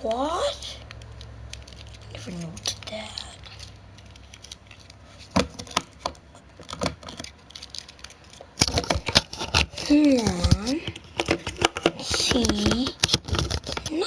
What? Never knew that. One, C, no.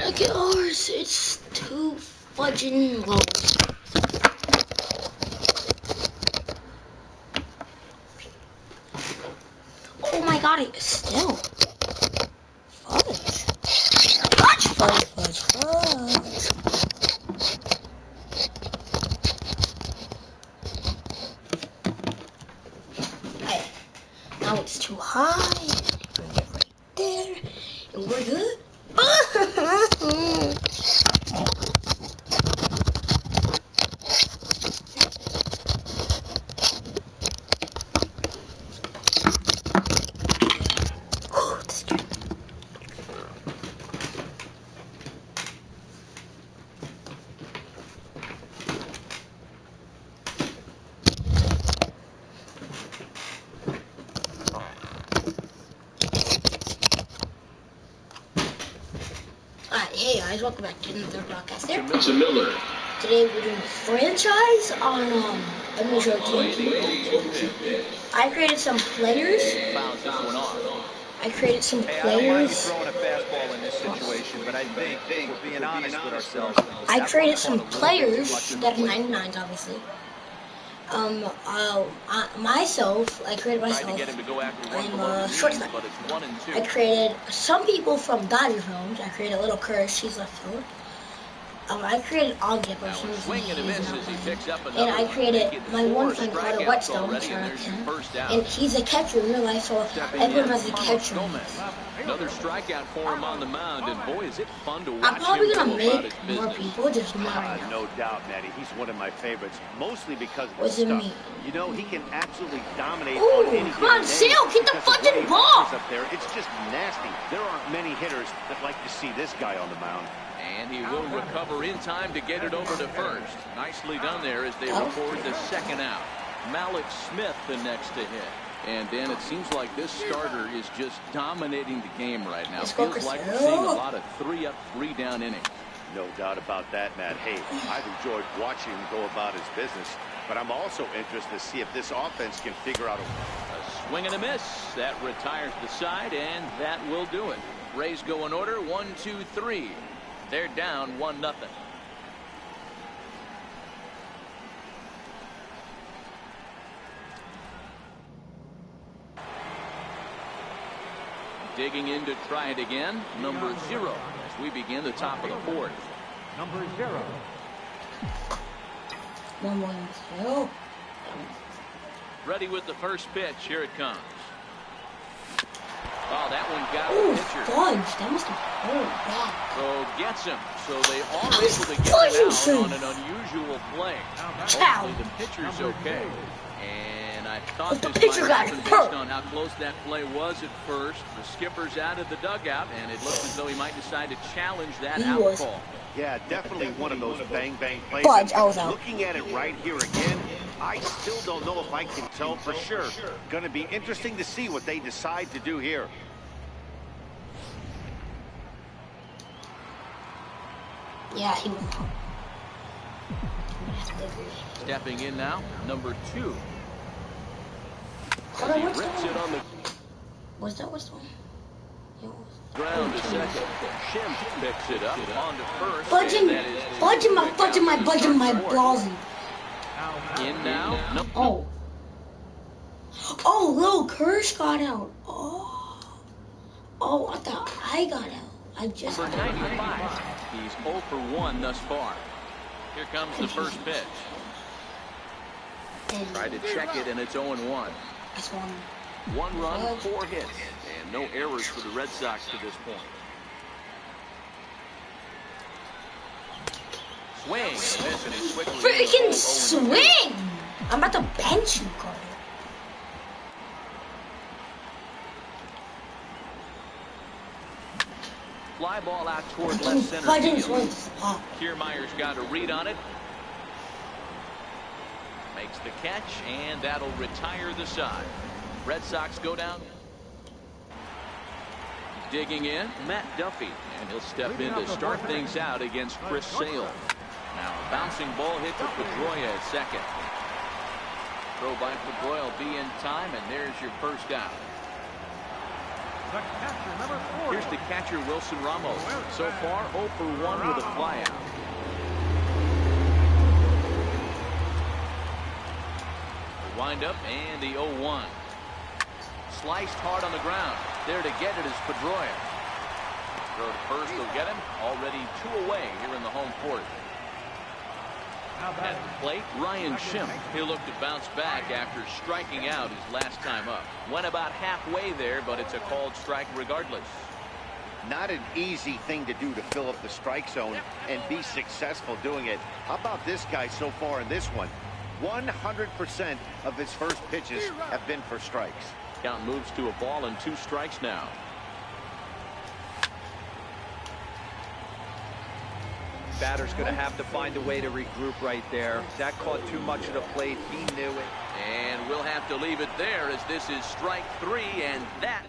Look at ours, it's too fudging low. Oh my god, it's still fudge. Fudge, fudge, fudge, fudge. Alright, now it's too high. Bring it right there, and we're good. Hey guys, welcome back to another broadcast there. Mr. Miller. Today we're doing a franchise on Mlbtheshow18. I created some players. I created some players. Throwing a fastball in this situation, but I think we're being honest with ourselves. I created some players that are 99s, obviously. I created myself. I'm shortstop. I created some people from Dodger homes. I created a little Curse. She's left field. I created Ogden for some reason. And I created my one friend called a Whetstone, and he's a catcher in real life, so I put him as a catcher. Another strikeout for him on the mound, and boy, is it fun to watch. I'm probably gonna make more people, just not right now. No doubt, Maddie. He's one of my favorites, mostly because of What's the it stuff. mean? You know, he can absolutely dominate Ooh, on any come on, Sale, get the fucking ball! Up there, it's just nasty. There aren't many hitters that like to see this guy on the mound. And he will recover in time to get it over to first. Nicely done there as they record the second out. Malik Smith the next to hit. And Dan, it seems like this starter is just dominating the game right now. Feels like we're seeing a lot of 3-up, 3-down innings. No doubt about that, Matt. Hey, I've enjoyed watching him go about his business, but I'm also interested to see if this offense can figure out a swing and a miss. That retires the side, and that will do it. Rays go in order, 1, 2, 3. They're down 1-0. Digging in to try it again, number 0, as we begin the top of the fourth. number 0. 1-1. Ready with the first pitch. Here it comes. Oh, that one got the pitcher. Fudge. That must have hurt bad. So gets him. So they are able to get it out on an unusual play. Hopefully the pitcher's okay. And I thought this might happen based on how close that play was at first. The skipper's out of the dugout, and it looks as though he might decide to challenge that out call. Yeah, definitely one of those bang-bang plays. Fudge, I was out. Looking at it right here again, I still don't know if I can tell for sure. Going to be interesting to see what they decide to do here. Yeah, he was out. Stepping in now, number 2. Hold on, what's Rips it on the what's one? ground to second. Shim picks it up on to first. Budging my ballsy. In now. Oh. Oh, Lil Kirsch got out. Oh, I thought I got out. I just Number 95. He's 0 for 1 thus far. Here comes the first pitch. Try to check it, and it's 0-1. That's one. 1 run, 4 hits, and no errors for the Red Sox to this point. Swing. Miss, and he's quickly Freaking swing! I'm about to bench you, Carter. Fly ball out toward left center field. Oh. Kiermaier's got a read on it. Makes the catch, and that'll retire the side. Red Sox go down. Digging in, Matt Duffy, and he'll step in to start things out against Chris Sale. Now a bouncing ball hit to Pedroia at second. Throw by Pedroia will be in time, and there's your first out. Here's the catcher, Wilson Ramos. So far, 0 for 1 with a flyout. The windup and the 0-1. Sliced hard on the ground. There to get it is Pedroia. Throw to first will get him. Already 2 away here in the home fourth. At the plate, Ryan Schimpf. He'll look to bounce back after striking out his last time up. Went about halfway there, but it's a called strike regardless. Not an easy thing to do to fill up the strike zone and be successful doing it. How about this guy so far in this one? 100% of his first pitches have been for strikes. Count moves to a ball and 2 strikes now. Batter's going to have to find a way to regroup right there. That caught too much of the plate. He knew it. And we'll have to leave it there as this is strike 3, and that.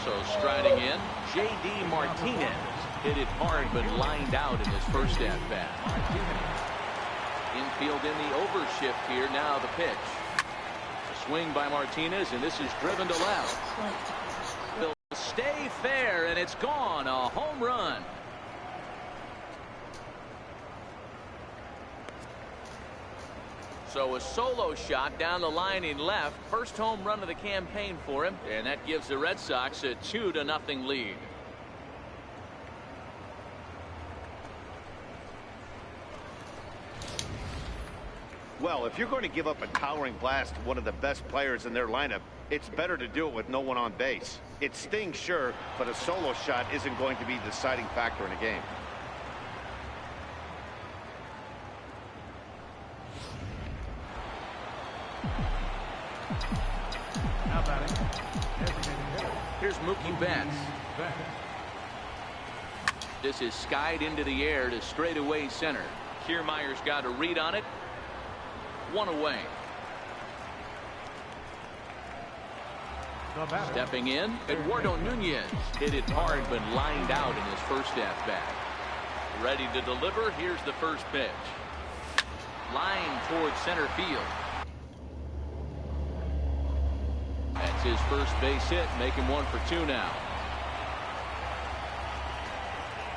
So striding in, J.D. Martinez. Hit it hard but lined out in his first at-bat. Infield in the overshift here. Now the pitch. A swing by Martinez, and this is driven to left. Stay fair, and it's gone. A home run. So a solo shot down the line in left. First home run of the campaign for him, and that gives the Red Sox a 2-0 lead. Well, if you're going to give up a towering blast to one of the best players in their lineup, it's better to do it with no one on base. It stings, sure, but a solo shot isn't going to be the deciding factor in a game. Here's Mookie Betts. This is skied into the air to straightaway center. Kiermaier's got a read on it. 1 away. Stepping in, Eduardo Nunez hit it hard but lined out in his first at-bat. Ready to deliver. Here's the first pitch. Line towards center field. That's his first base hit, making 1 for 2 now.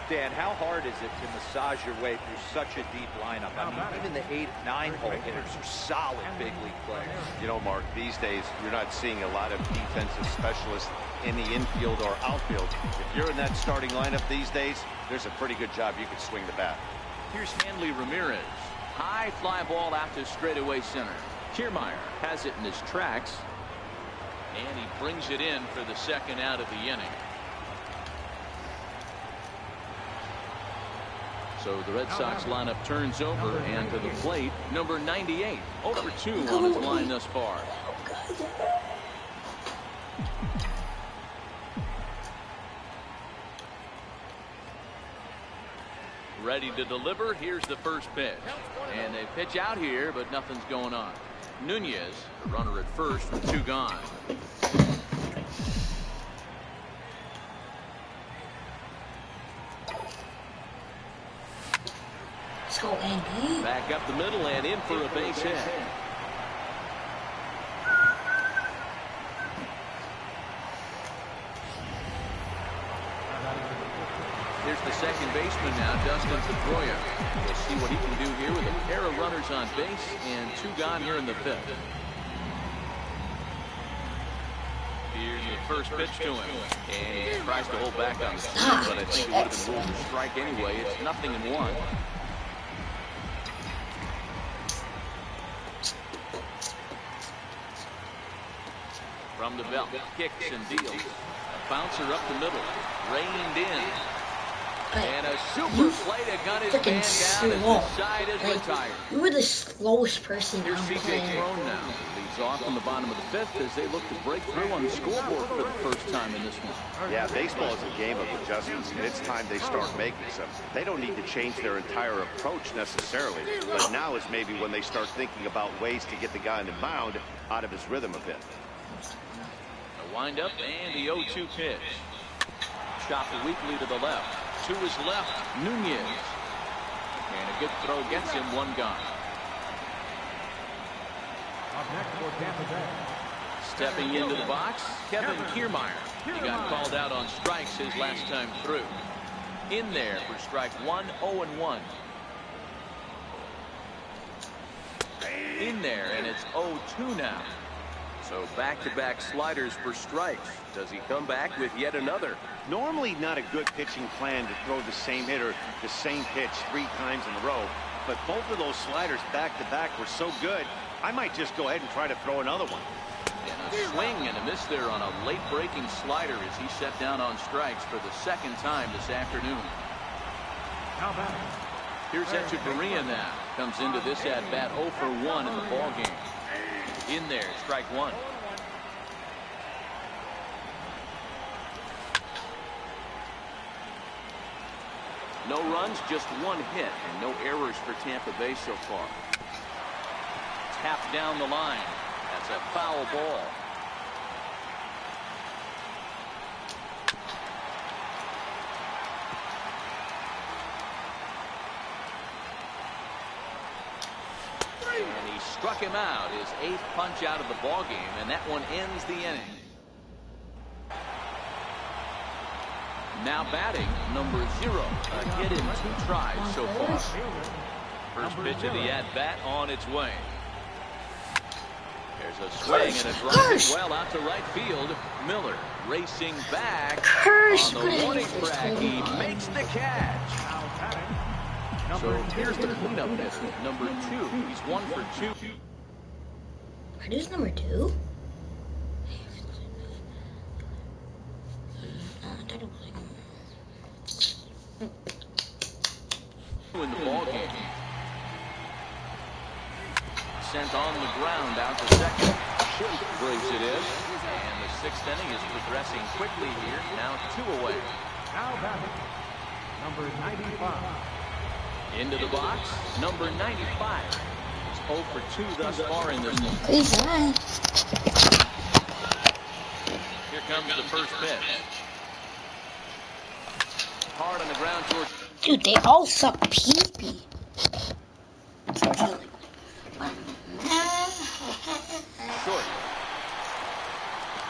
Dan, how hard is it to massage your way through such a deep lineup? I mean, even the 8, 9-hole hitters are solid big league players. You know, Mark, these days you're not seeing a lot of defensive specialists in the infield or outfield. If you're in that starting lineup these days, there's a pretty good job you could swing the bat. Here's Hanley Ramirez. High fly ball out to straightaway center. Kiermaier has it in his tracks, and he brings it in for the second out of the inning. So the Red Sox lineup turns over, and to the plate, number 98, 0 for 2 on his line thus far. Ready to deliver. Here's the first pitch. And they pitch out here, but nothing's going on. Nunez, the runner at first with 2 gone. Let's go, Andy. Back up the middle and in for a base hit. Here's the second baseman now, Dustin Pedroia. We'll see what he can do here with a pair of runners on base and 2 gone here in the 5th. Here's the first pitch to him, and he tries to hold back on the swing, but I think it would have been ruled a strike anyway. It's 0-1. From the belt, kicks and deals. A bouncer up the middle, reined in. And a super play to gun his man down as the side is retired. You were the slowest person Here's on C.J. player. Cron now. Leads off in the bottom of the 5th as they look to break through on the scoreboard for the first time in this one. Yeah, baseball is a game of adjustments, and it's time they start making some. They don't need to change their entire approach necessarily, but now is maybe when they start thinking about ways to get the guy in the mound out of his rhythm a bit. A windup and the 0-2 pitch. Chopped weakly to the left. To his left, Nunez. And a good throw gets him 1 gone. Stepping into the box, Kevin Kiermaier. He got called out on strikes his last time through. In there for strike 1, 0-1. In there, and it's 0-2 now. So back-to-back sliders for strikes. Does he come back with yet another? Normally not a good pitching plan to throw the same hitter the same pitch 3 times in a row, but both of those sliders back-to-back were so good, I might just go ahead and try to throw another one. And a swing and a miss there on a late-breaking slider as he set down on strikes for the 2nd time this afternoon. Here's Echeverria now. Comes into this at-bat 0 for 1 in the ballgame. In there, strike 1. No runs, just 1 hit, and no errors for Tampa Bay so far. Tapped down the line. That's a foul ball. And he struck him out, his 8th punch out of the ballgame, and that one ends the inning. Now batting, number 0. A hit in 2 tries so far. First pitch of the at-bat on its way. There's a swing and a drive well out to right field. Miller racing back on the warning track. He makes the catch. So here's the cleanup miss, number 2. He's 1 for 2. What is number 2? In the ball game. Sent on the ground out to second. Brings it in. And the 6th inning is progressing quickly here. Now 2 away. Now batting, number 95. Into the box, number 95. He's 0 for 2 thus far in this one. He's right. Here comes the first pitch. Hard on the ground towards. Dude, they all suck pee-pee. Short.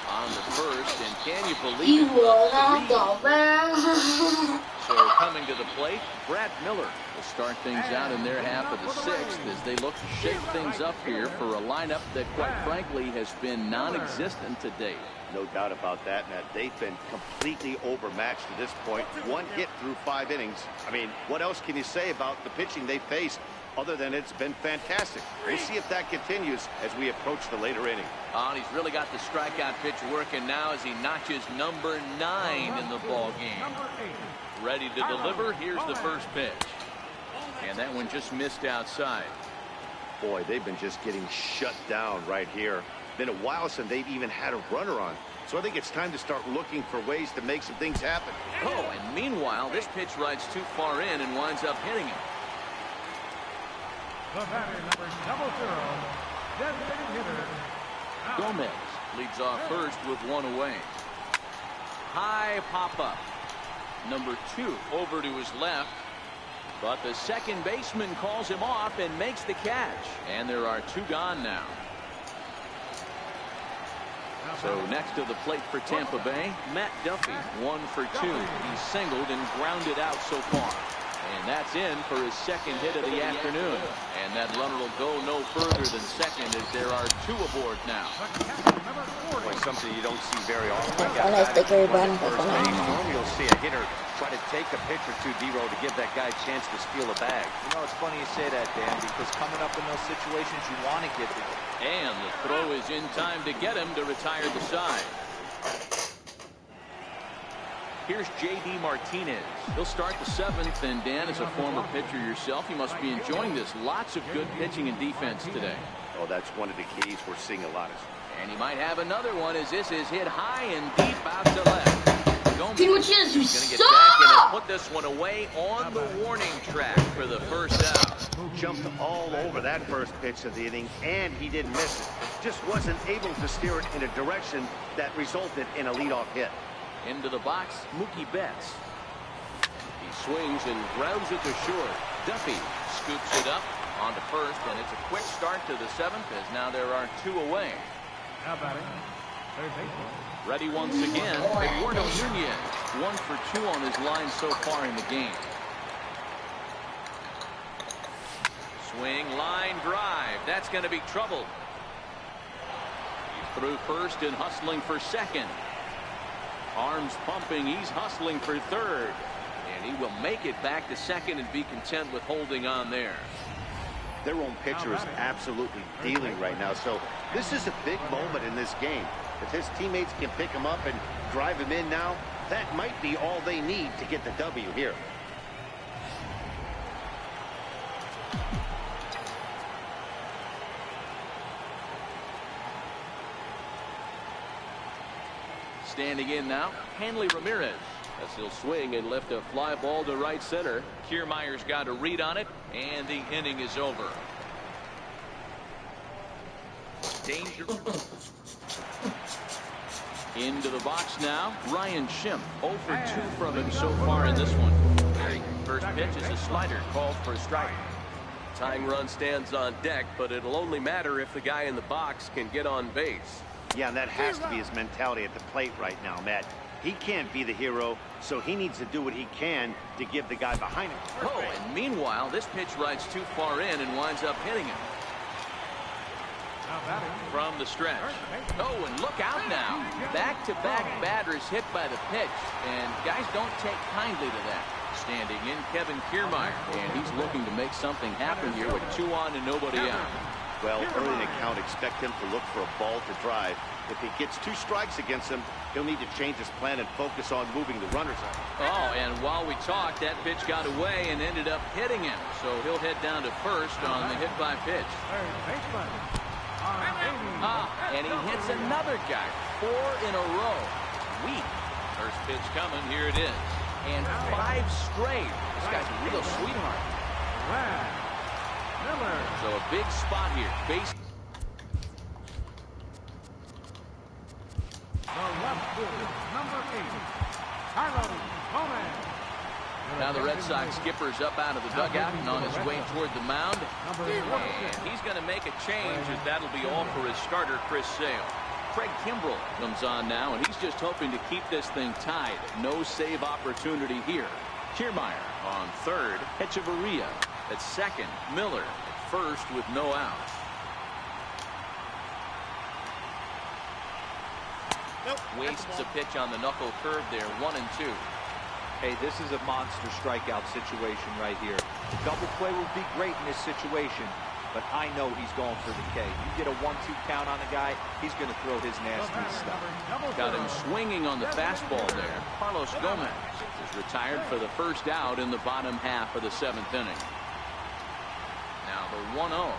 On the first, and can you believe You it? will not go back. So coming to the plate, Brad Miller will start things out in their half of the 6th as they look to shake things up here for a lineup that, quite frankly, has been non-existent to date. No doubt about that, Matt. They've been completely overmatched to this point. 1 hit through 5 innings. I mean, what else can you say about the pitching they faced other than it's been fantastic? We'll see if that continues as we approach the later inning. Oh, and he's really got the strikeout pitch working now as he notches number 9 in the ball game. Ready to deliver. Here's the first pitch. And that one just missed outside. Boy, they've been just getting shut down right here. Been a while since they've even had a runner on. So I think it's time to start looking for ways to make some things happen. Oh, and meanwhile, this pitch rides too far in and winds up hitting him. The batter, number 0, designated hitter. Gomez leads off first with 1 away. High pop-up. Number 2 over to his left. But the second baseman calls him off and makes the catch. And there are 2 gone now. So next to the plate for Tampa Bay, Matt Duffy, 1 for 2. He's singled and grounded out so far. And that's in for his second hit of the afternoon. And that runner will go no further than second as there are 2 aboard now. Boy, something you don't see very often. Normally you'll see a hitter try to take a pitch or two, D-Row, to give that guy a chance to steal a bag. You know, it's funny you say that, Dan, because coming up in those situations, you want to get the... And the throw is in time to get him to retire the side. Here's J.D. Martinez. He'll start the 7th, and Dan, as a former pitcher yourself, you must be enjoying this. Lots of good pitching and defense today. Oh, that's one of the keys we're seeing a lot of. And he might have another one as this is hit high and deep out to left. Gomez you going to get suck! back in and put this one away on the warning track for the first out. Jumped all over that first pitch of the inning, and he didn't miss it. Just wasn't able to steer it in a direction that resulted in a leadoff hit. Into the box, Mookie Betts. He swings and grounds it to short. Duffy scoops it up onto first, and it's a quick start to the 7th as now there are 2 away. Now batting, third baseman. Ready once again, Eduardo Nunez. 1 for 2 on his line so far in the game. Swing, line drive. That's going to be trouble. He's through first and hustling for second. Arms pumping. He's hustling for third. And he will make it back to second and be content with holding on there. Their own pitcher is absolutely dealing right now, so this is a big moment in this game. If his teammates can pick him up and drive him in now, that might be all they need to get the W here. Standing in now, Hanley Ramirez. As he'll swing and lift a fly ball to right center. Kiermaier's got a read on it, and the inning is over. Danger. Into the box now, Ryan Schimpf. 0 for 2 from him so far in this one. First pitch is a slider called for a strike. Tying run stands on deck, but it'll only matter if the guy in the box can get on base. Yeah, and that has to be his mentality at the plate right now, Matt. He can't be the hero, so he needs to do what he can to give the guy behind him. Oh, and meanwhile, this pitch rides too far in and winds up hitting him. From the stretch. Oh, and look out now. Back-to-back batters hit by the pitch, and guys don't take kindly to that. Standing in, Kevin Kiermaier, and he's looking to make something happen here with 2 on and nobody out. Well, early in the count, expect him to look for a ball to drive. If he gets 2 strikes against him, he'll need to change his plan and focus on moving the runners out. Oh, and while we talked, that pitch got away and ended up hitting him. So he'll head down to first on the hit by pitch. And he hits another guy. 4 in a row. Weak. First pitch coming. Here it is. And 5 straight. This guy's a real sweetheart. So a big spot here. Base. Number 8, Carlos Gomez. Now the Red Sox skipper's up out of the dugout and on his way toward the mound. And he's going to make a change, and that'll be all for his starter, Chris Sale. Craig Kimbrell comes on now, and he's just hoping to keep this thing tied. No save opportunity here. Kiermaier on third. Echeverria at second. Miller at first with no outs. Wastes a pitch on the knuckle curve there. 1 and 2. Hey, this is a monster strikeout situation right here. Double play would be great in this situation, but I know he's going for the K. You get a 1-2 count on the guy, he's going to throw his nasty stuff. Got him swinging on the fastball there. Carlos Gomez is retired for the first out in the bottom half of the 7th inning. Now the 1-0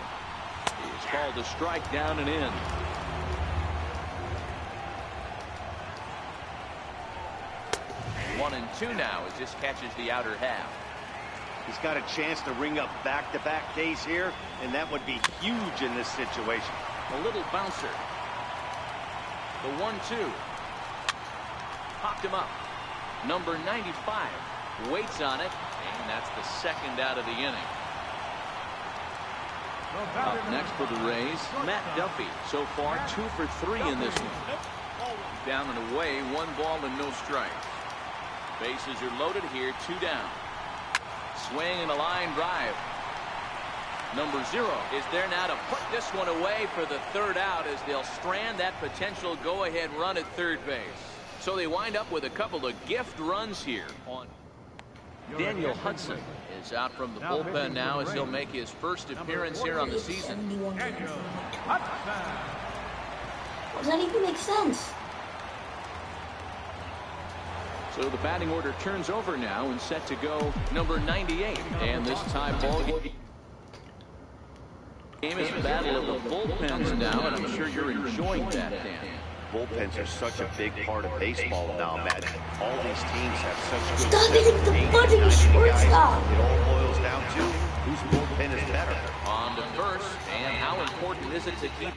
is called a strike down and in. 1 and 2 now as this catches the outer half. He's got a chance to ring up back-to-back Ks here, and that would be huge in this situation. A little bouncer. The 1-2. Popped him up. Number 95 waits on it, and that's the second out of the inning. Up next for the Rays, Matt Duffy. So far 2 for 3 in this one. down and away, 1 ball and no strikes. Bases are loaded here, 2 down. Swing and a line drive. Number 0 is there now to put this one away for the 3rd out as they'll strand that potential go-ahead run at 3rd base. So they wind up with a couple of gift runs here. Daniel Hudson is out from the bullpen now as he'll make his first appearance here on the season. Does that even make sense? So the batting order turns over now and set to go number 98. And this tie ball game is a battle of the bullpens now, and I'm sure you're enjoying that, Dan. Bullpens are such a big part of baseball now, Matt. All these teams have such good... Stop hitting the fucking shortstop! It all boils down to whose bullpen is better. On to first, and how important is it to keep...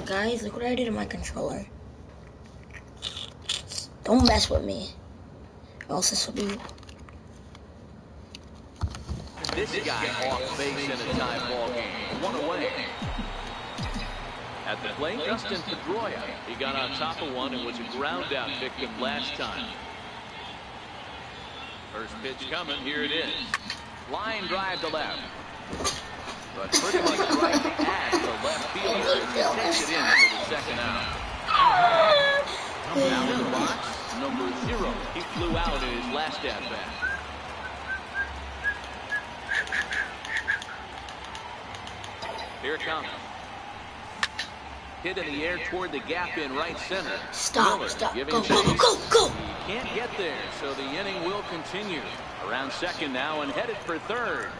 Guys, look what I did to my controller. Don't mess with me, or else this will be... This guy off base in a tie ball game. 1 away. At the plate, Dustin Pedroia. He got on top of one and was a ground out victim last time. First pitch coming. Here it is. Line drive to left. But pretty much right at the left fielder as he takes it in for the 2nd out. Down in the box, number 0. He flew out in his last at-bat. Here it comes. Hit in the air toward the gap in right center. Stop, Miller stop, giving go, chase. go! He can't get there, so the inning will continue. Around 2nd now and headed for 3rd.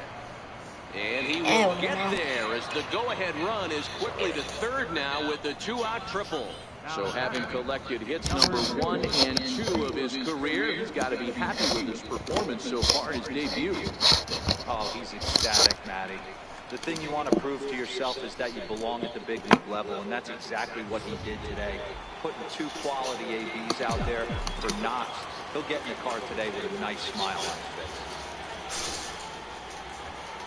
And he will get there as the go-ahead run is quickly to 3rd now with the 2-out triple. So having collected hits number 1 and 2 of his career, he's got to be happy with his performance so far in his debut. Oh, he's ecstatic, Matty. The thing you want to prove to yourself is that you belong at the big league level, and that's exactly what he did today. Putting 2 quality ABs out there for Knox. He'll get in the car today with a nice smile on his face.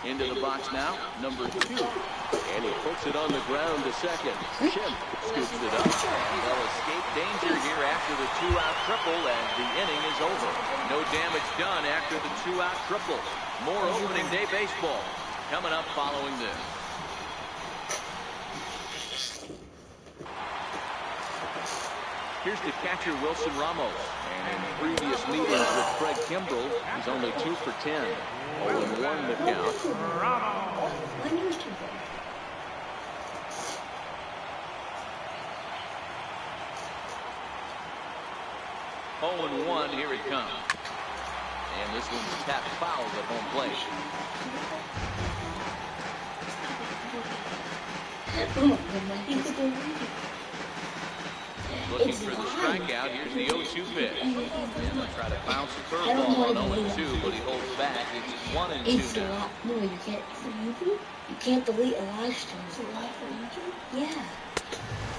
Into the box now, number 2. And he puts it on the ground to 2nd. Shim scoops it up. And they'll escape danger here after the 2-out triple as the inning is over. No damage done after the 2-out triple. More opening day baseball coming up following this. Here's the catcher, Wilson Ramos. And in previous meetings with Craig Kimbrell, he's only 2 for 10. 0-1 the count. 0-1, here it comes. And this one's tapped foul at home plate. Looking for the strikeout. Here's the 0-2 pitch. And they'll try to bounce the curveball on 0-2, but he holds back. It's 1-2 now. No, you can't. You can't delete a live stream. Is it live on YouTube? Yeah.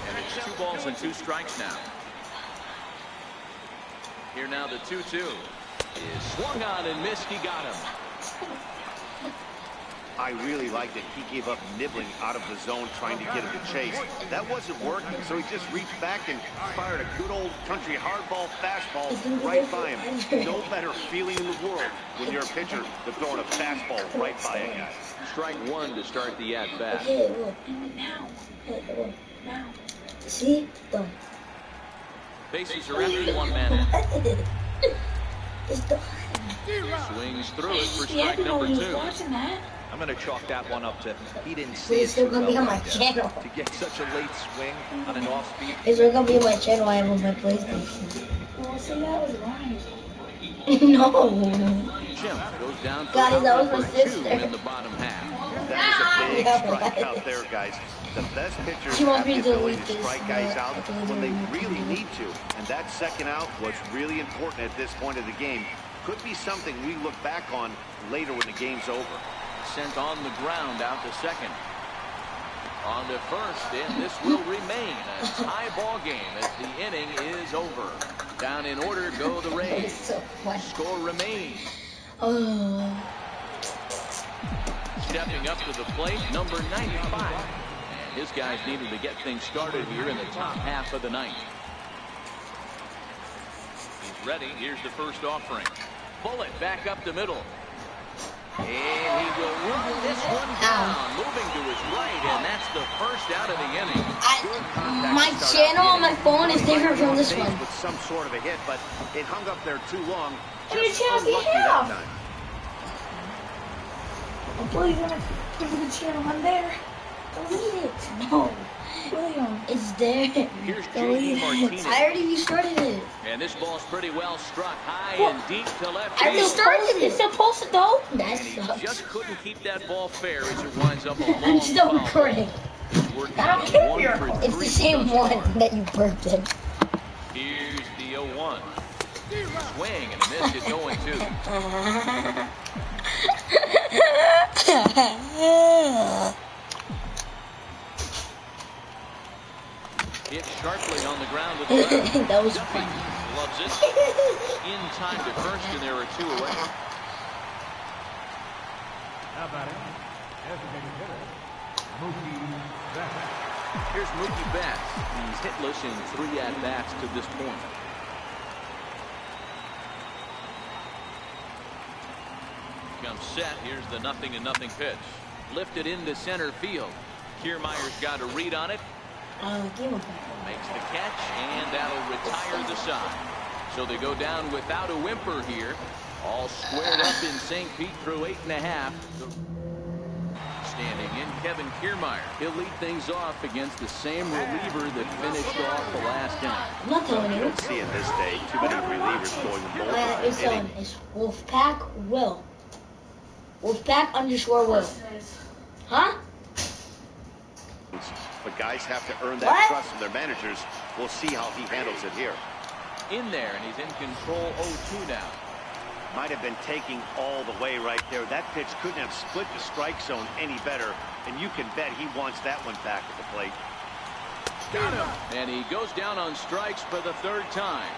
And it's 2 balls and 2 strikes now. Here now the 2-2 is swung on and missed. He got him. I really liked it. He gave up nibbling out of the zone trying to get him to chase. That wasn't working, so he just reached back and fired a good old country hardball fastball right by him. No better feeling in the world when you're a pitcher than throwing a fastball right by a guy. Strike 1 to start the at-bat. Okay, look. Now. Now. See? Done. Bases are empty, 1 man in. It's done. Swings through it for strike number 2. I'm going to chalk that one up to he didn't see it It's still too going to well be on my right there. channel. To get such a late swing on an off-speed. It's still going to be on my channel. I have on my PlayStation. Well, see, that was right. No. Jim goes down for Guys, that was my number 2 sister. in the bottom half. That was a big strike out there, guys. The best pitchers She wants have me the to ability delete to this, strike guys but out I don't when they know. really need to. And that 2nd out was really important at this point of the game. Could be something we look back on later when the game's over. Sent on the ground out to 2nd. On to 1st, and this will remain a tie ball game as the inning is over. Down in order go the Rays. So funny. Score remains. Oh. Steps stepping up to the plate, number 95. And his guys needed to get things started here in the top half of the ninth. He's ready. Here's the first offering. Bullet back up the middle. And he will run this one down, moving to his right, and that's the first out of the inning. My channel on my phone is different from this one. With some sort of a hit, but it hung up there too long. How many channels do you have? I thought you were going to put the channel on there. Delete it. No. William, it's there. Here's J.D. Martinez. I already restarted it. And this ball's pretty well struck high and deep to left I field. restarted it. It's supposed to go. That And he sucks. just couldn't keep that ball fair as it winds up a long I'm still foul. recording. Working I don't on care. 1 for 3 It's the same thus one far. that you burped in. Here's the 0-1. Swing and a miss at 0-2. Hit sharply on the ground with the left. That was Duffy funny. loves it. In time to first, and there are 2 away. How about him? Designated hitter, Mlbtheshow18. Here's Mookie Betts. He's hitless in 3 at-bats to this point. Comes set. Here's the 0-0 pitch. Lifted into center field. Kiermaier's got a read on it. Makes the catch, and that'll retire the side. So they go down without a whimper here. All squared up in St. Pete through 8.5. Standing in, Kevin Kiermaier. He'll lead things off against the same reliever that finished off the last inning. I'm not telling You you. don't see in this day too many relievers going both It's innings. It's Wolfpack Will. Wolfpack _ Will. Huh? But guys have to earn that What? trust from their managers. We'll see how he handles it here. In there, and he's in control 0-2 now. Might have been taking all the way right there. That pitch couldn't have split the strike zone any better, and you can bet he wants that one back at the plate. Got him. And he goes down on strikes for the 3rd time.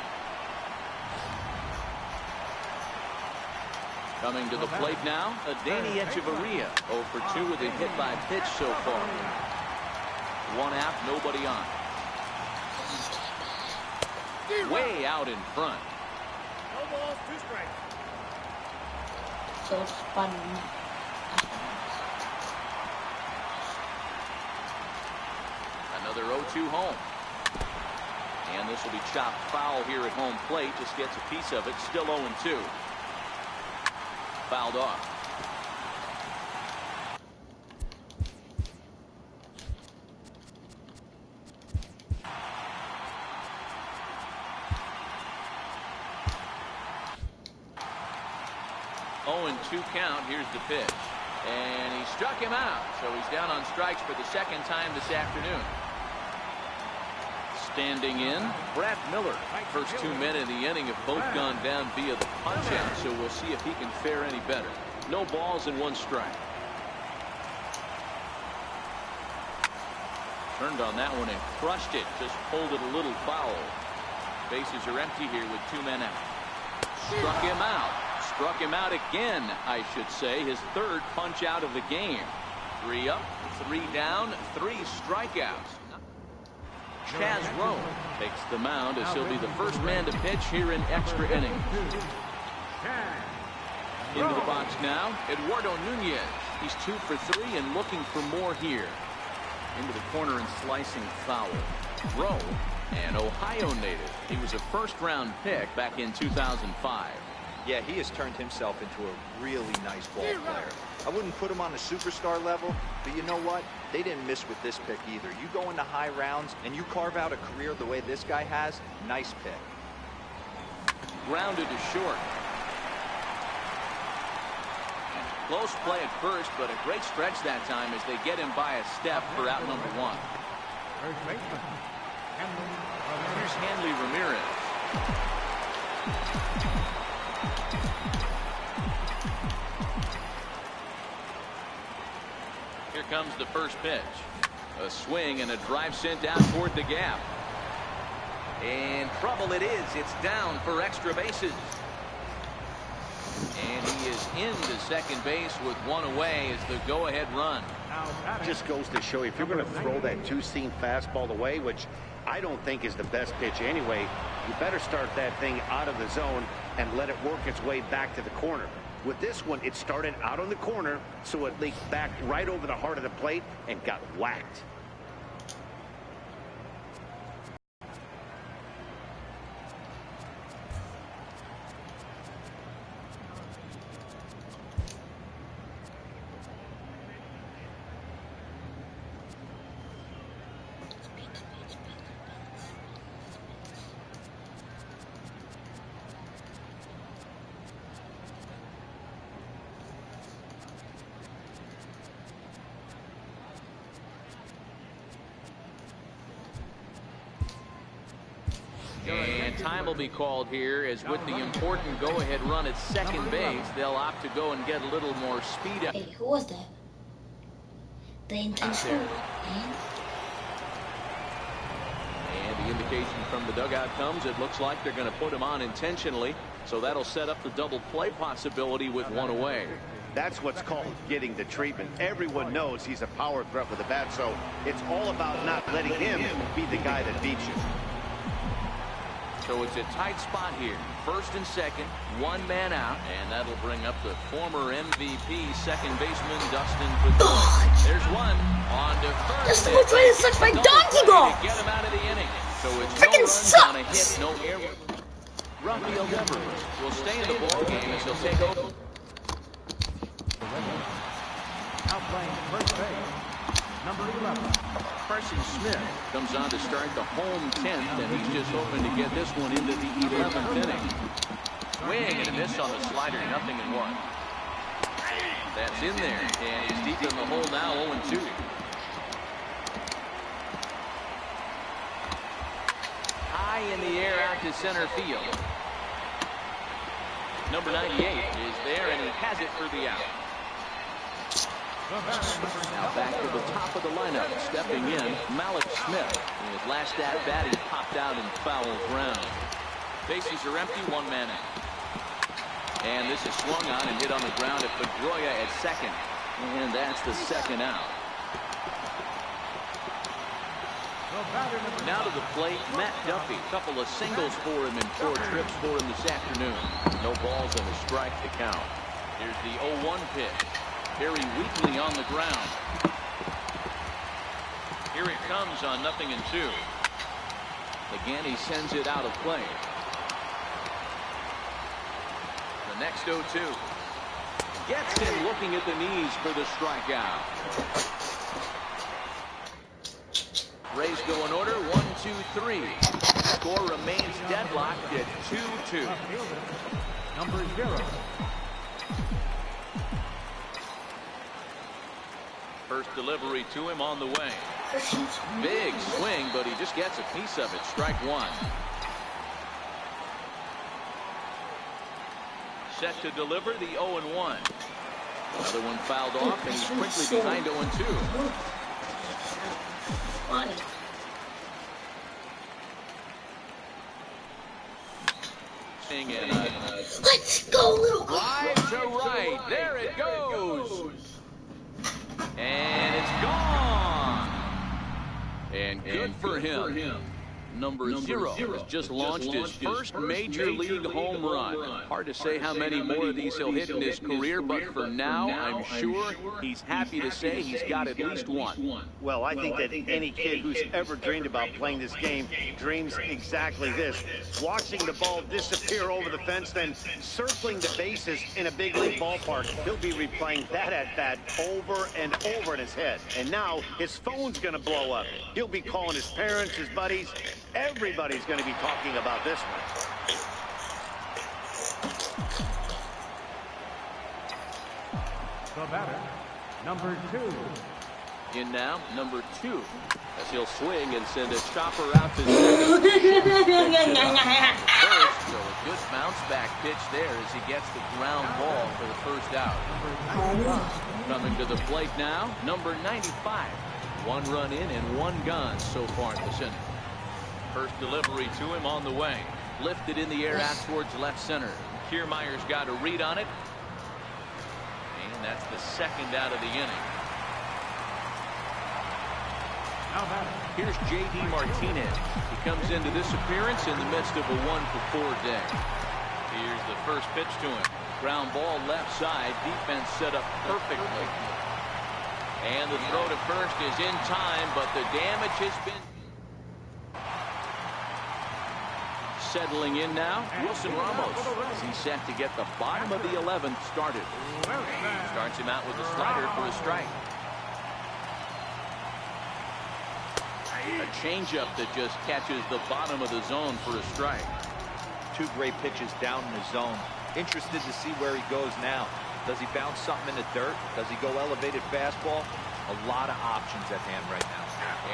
Coming to the plate now, Adeiny Echeverria. 0 for 2 with a hit by pitch so far. 1 out, nobody on. Way out in front. No balls, 2 strikes. So it's fun. Another 0-2 home. And this will be chopped foul here at home plate. Just gets a piece of it. Still 0-2. Fouled off. Two count. Here's the pitch. And he struck him out. So he's down on strikes for the 2nd time this afternoon. Standing in, Brad Miller. First 2 men in the inning have both gone down via the punch out. So we'll see if he can fare any better. No balls and 1 strike. Turned on that one and crushed it. Just pulled it a little foul. Bases are empty here with 2 men out. Struck him out. Struck him out again, I should say. His 3rd punch out of the game. 3 up, 3 down, 3 strikeouts. Chaz Rowe takes the mound as he'll be the first man to pitch here in extra innings. Into the box now, Eduardo Nunez. He's 2 for 3 and looking for more here. Into the corner and slicing foul. Rowe, an Ohio native. He was a 1st-round pick back in 2005. Yeah, he has turned himself into a really nice ball player. I wouldn't put him on a superstar level, but you know what? They didn't miss with this pick either. You go into high rounds and you carve out a career the way this guy has, nice pick. Grounded to short. Close play at first, but a great stretch that time as they get him by a step for out number 1. First baseman, Here's Hanley Ramirez. Here comes the first pitch. A swing and a drive sent out toward the gap. And trouble it is. It's down for extra bases. And he is is into second base with one away as the go-ahead run. Just goes to show you, if you're going to throw that two-seam fastball away, which I don't think is the best pitch anyway, you better start that thing out of the zone and let it work its way back to the corner. With this one, it started out on the corner, so it leaked back right over the heart of the plate and got whacked. And time will be called here as with the important go-ahead run at second base, they'll opt to go and get a little more speed up. Hey, who was that? The intentional. And the indication from the dugout comes, it looks like they're going to put him on intentionally, so that'll set up the double play possibility with one away. That's what's called getting the treatment. Everyone knows he's a power threat with the bat, so it's all about not letting him be the guy that beats you. So it's a tight spot here. First and second, one man out, and that'll bring up the former MVP second baseman Dustin Pedroia. There's one on to first. Dustin Pedroia sucks my donkey ball. Get him out of the inning. So it's Freaking no runs on a sucks. hit, no error. Rafael Devers will stay in the ball game as he'll take over. Now playing first base, number 11. Carson Smith comes on to start the home 10th, and he's just hoping to get this one into the 11th inning. Swing and a miss on the slider, 0-1. That's in there, and he's deep in the hole now, 0-2. High in the air out to center field. Number 98 is there, and he has it for the out. Now back to the top of the lineup, stepping in, Mlbtheshow. In his last at-bat, he popped out in foul ground. Bases are empty, one man out. And this is swung on and hit on the ground at Pedroia at second. And that's the second out. Now to the plate, Matt Duffy. Couple of singles for him and 4 trips for him this afternoon. No balls and a strike to count. Here's the 0-1 pitch. Very weakly on the ground. Here it comes on 0-2. Again, he sends it out of play. The next 0-2. Gets him looking at the knees for the strikeout. Rays go in order, 1-2-3. Score remains deadlocked at 2-2. Number 0. First delivery to him on the way. Big swing, but he just gets a piece of it. Strike one. Set to deliver the 0-1. Another one fouled off, and he's quickly behind 0-2. Let's go, little Line to right. There it goes. And it's gone. And good for him. Number 0 has just launched his first major league home run. Hard to say how many more of these he'll hit in his career, but for now, I'm sure he's happy to say he's got at least one. Well, I think that any kid who's ever dreamed about playing this game dreams exactly this. Watching the ball disappear over the fence, then circling the bases in a big league ballpark. He'll be replaying that at-bat over and over in his head. And now his phone's going to blow up. He'll be calling his parents, his buddies. Everybody's going to be talking about this one. The batter, number 2. In now, number 2, as he'll swing and send a chopper out to second. First, so a good bounce back pitch there as he gets the ground ball for the first out. Coming to the plate now, number 95. 1 run in and 1 gone so far at the center. First delivery to him on the way. Lifted in the air out towards left center. Kiermaier's got a read on it. and that's the second out of the inning. Here's J.D. Martinez. He comes into this appearance in the midst of a 1-for-4 day. Here's the first pitch to him. Ground ball left side. Defense set up perfectly. And the throw to first is in time, but the damage has been... Settling in now, Wilson Ramos. He's set to get the bottom of the 11th started. Starts him out with a slider for a strike. A changeup that just catches the bottom of the zone for a strike. Two great pitches down in the zone. Interested to see where he goes now. Does he bounce something in the dirt? Does he go elevated fastball? A lot of options at hand right now.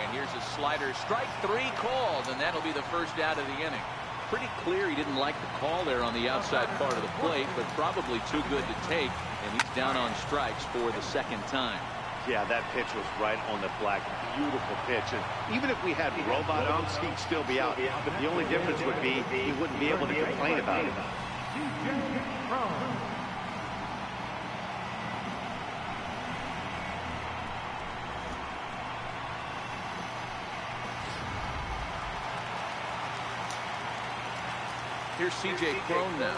And here's a slider. Strike 3 called, and that'll be the first out of the inning. Pretty clear he didn't like the call there on the outside part of the plate, but probably too good to take, and he's down on strikes for the second time. Yeah, that pitch was right on the black. Beautiful pitch. And even if we had robot umps, he'd still be out. But the only difference would be he wouldn't be able to complain about it. Here's C.J. Cron now.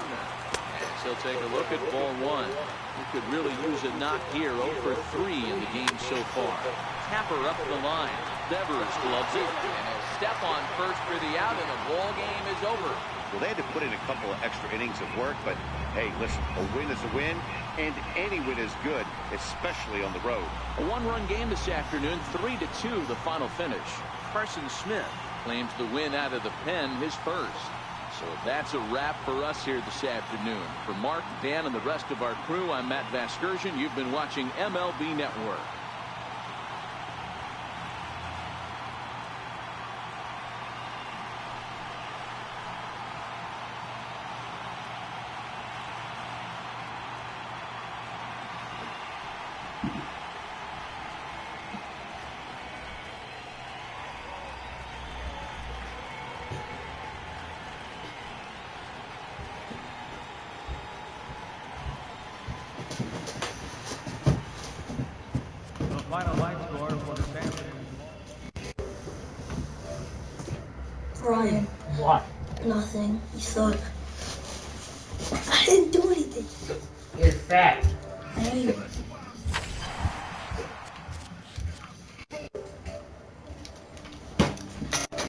As he'll take a look at ball 1. He could really use a knock here. 0 for 3 in the game so far. Tapper up the line. Devers gloves it. And he'll step on first for the out, and the ball game is over. Well, they had to put in a couple of extra innings of work, but hey, listen, a win is a win, and any win is good, especially on the road. A 1-run game this afternoon, 3-2 the final finish. Carson Smith claims the win out of the pen, his first. So that's a wrap for us here this afternoon. For Mark, Dan, and the rest of our crew, I'm Mlbtheshow18. You've been watching MLB Network. Final line score for the Stanley. Ryan. What? Nothing. You suck. I didn't do